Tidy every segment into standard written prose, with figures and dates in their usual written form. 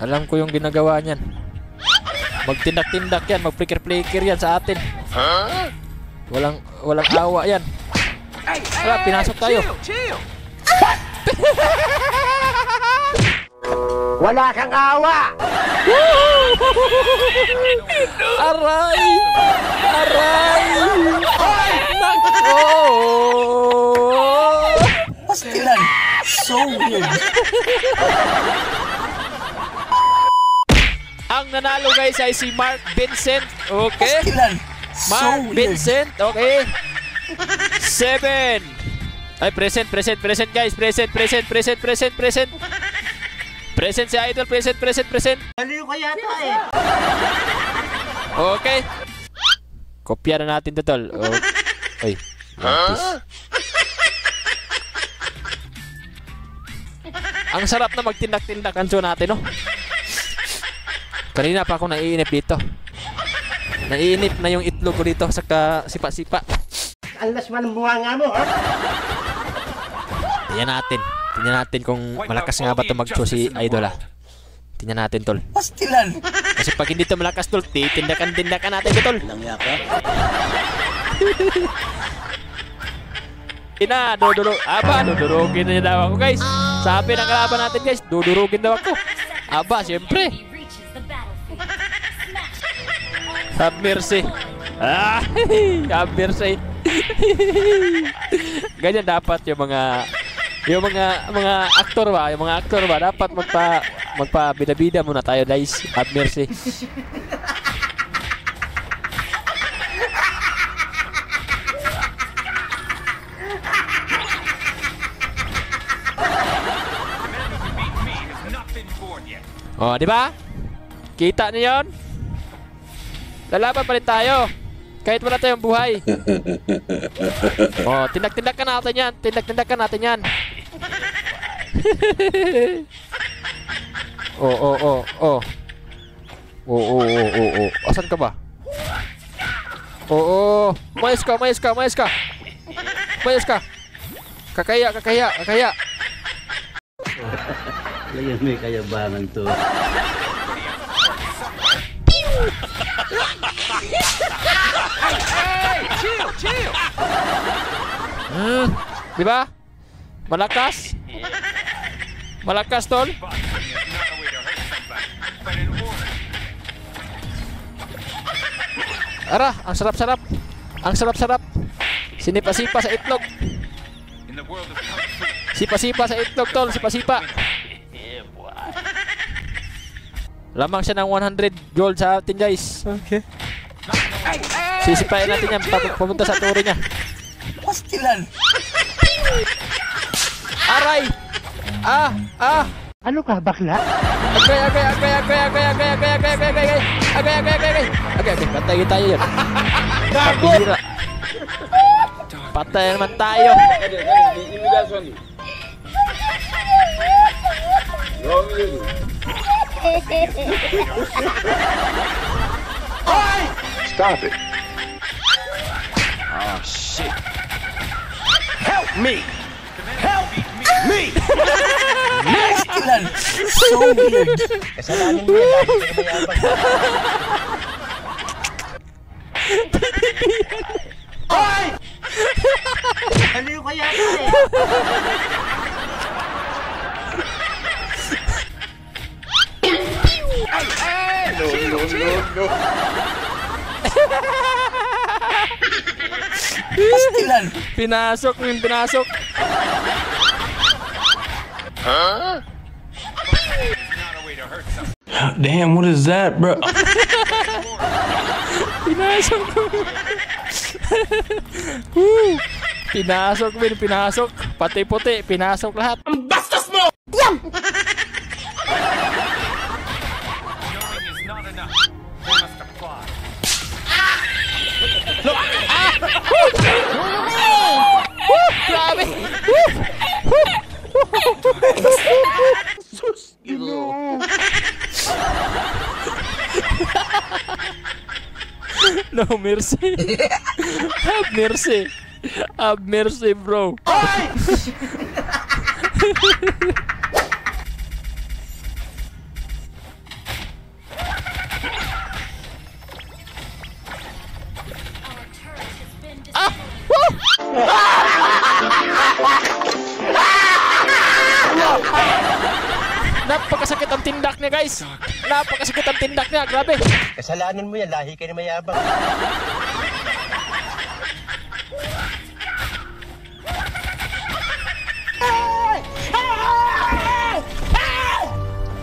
Alam ko yung ginagawa niyan. Magtindak-tindak yan, mag-flicker-flicker yan sa atin. Walang awa yan. Wala, pinasok tayo. Wala kang awa! Aray! Aray! Nako! Pastilan! So weird! Ang nanalo guys ay si Mark Vincent. Okay? Pastilan! Mark Vincent. Okay? 7. Ay, present guys. Present. Present si Idol. Present. Aliw kaya ito eh! Okay. Kopya na natin ito, tol. Ay. Ang sarap na magtindak-tindak ang show natin, no? Kanina pa ako naiinip dito. Naiinip na yung itlog ko dito sa sipa-sipa. Alas man ang bunga nga mo, ha? Tingnan natin kung malakas nga ba ito mag-show si Idol, ha? Tingnan natin, tol. Pastilan! Kasi pag hindi ito malakas, tol, tindakan natin ito, tol. Langya ka? Dudurugin na daw ako, guys. Sabi ng kalaban natin, guys, dudurugin daw ako. Aba, siyempre. Have mercy. Have mercy. Ganyan dapat yung mga aktor ba, dapat magpa-bida-bida muna tayo, guys. Have mercy. Oh, di ba? Kita niyo 'yon? Lalaban pa rin tayo. Kahit wala tayong buhay. Oh, tindak-tindakan natin 'yan. Tindak-tindakan natin 'yan. Oh. Asan ka ba? Mayos ka. Kakaya. Layan may kayabangan to. Chill. Diba? Malakas, tol. Ara, ang sarap. Sinipa-sipa sa itlog. Sipa-sipa sa itlog, tol. Sipa-sipa. Lamang siya ng 100 gold sa atin, guys. Okay. Sisipain natin yan papunta sa turi niya. Pastilan! Aray! Ano ka, bakla? Agay! Patayin tayo yan. Pabira. Patay naman tayo. Stop it. Oh, shit. Help me! Pastilan! So weird! Kasalanan mo yan. Ay! Aliw kaya ito eh! No. Pastilan! Pinasok. Huh? Damn, what is that, bro? Pinasok. Pati-puti, pinasok lahat. Ang bastos mo! Yum! Grabe! No mercy. Have mercy, bro. Napakasakit ang tindak niya, guys. Napakasakit ang tindak niya. Grabe. Kasalanan mo yan, lahi ka na mayabang.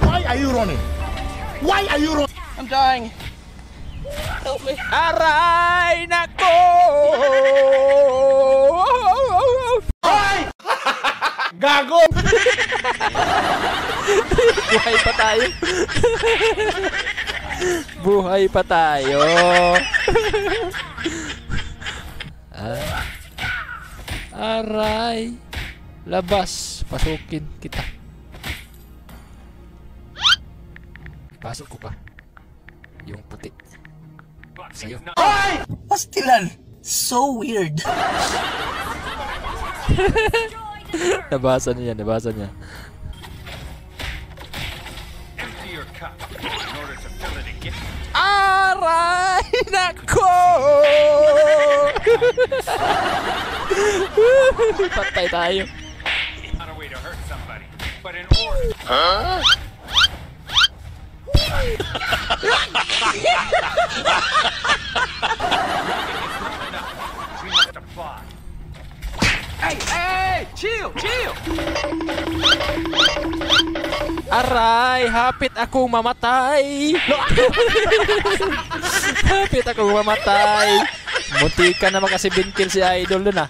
Why are you running? Why are you running? I'm dying. Help me. Aray, nako! Gago! Buhay pa tayo. Buhay pa tayo. Aray. Labas. Pasukin kita. Pasok ko pa. Yung puti. Sa'yo. Pastilan. So weird. Nabasa niya, nabasa niya. Aray! Nako! Patay tayo. Huh? Aray, hapit akong mamatay. Hapit akong mamatay. Muntika na makasibin kill si Idol dun ah.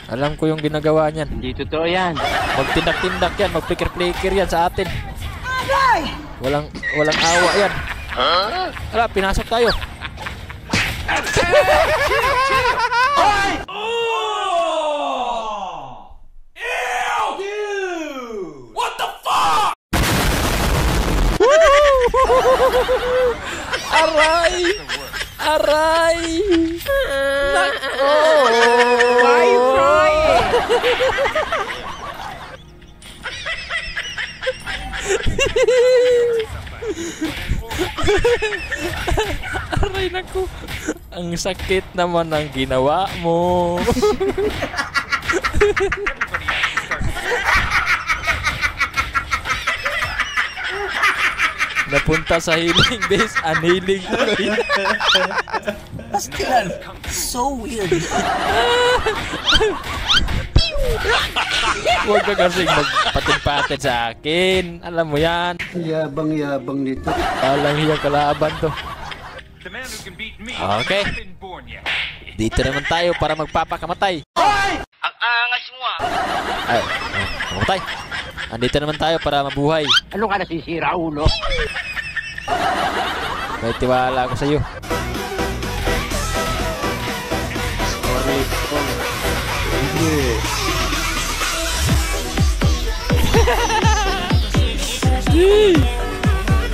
Alam ko yung ginagawa niyan. Hindi totoo yan. Magtindak-tindak yan, magplikir-plikir yan sa atin. Walang awa yan. Huh? Hala, pinasok tayo. Aray! Aray! Nako! Why are you crying? Aray, nako! Ang sakit naman ng ginawa mo. Napunta sa healing base, unhealing tuloy. Pastilan. So weird. Huwag ka kasing magpatin-patin sa akin. Alam mo yan. Yabang-yabang nito. Alang hiyang kalaban to. Okay. Dito naman tayo para magpapakamatay. Ang angas mo ah. Ay, kamatay. Andito naman tayo para mabuhay. Ano ka nasisira, ulo? May tiwala ako sa iyo.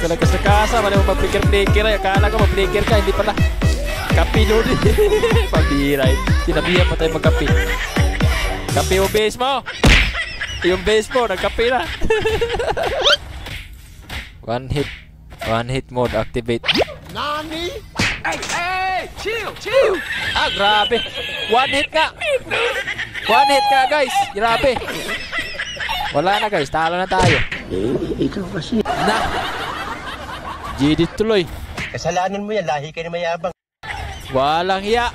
Kalagas na kasa, mali mo mag-flicker-flicker ay. Akala ko mag-flicker ka, hindi pala. Kapi doon. Pabira eh. Sinabihan mo tayo magkapi. Kapi yung base mo. Yung base mo, nagkapi na. One hit mode activate. Nani? Hey! Chill! Ah, grabe. One hit ka. One hit ka, guys. Grabe. Wala na, guys. Talo na tayo. Ikaw kasi. Na. GD tuloy. Kasalanan mo yan, lahi ka na mayabang. Walang hiya.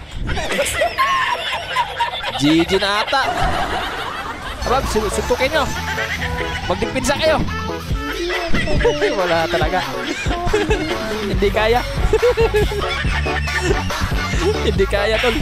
GG na ata. Abang, suntukin nyo. Magdipinsa kayo. Wala talaga. Hindi kaya. Hindi kaya tol.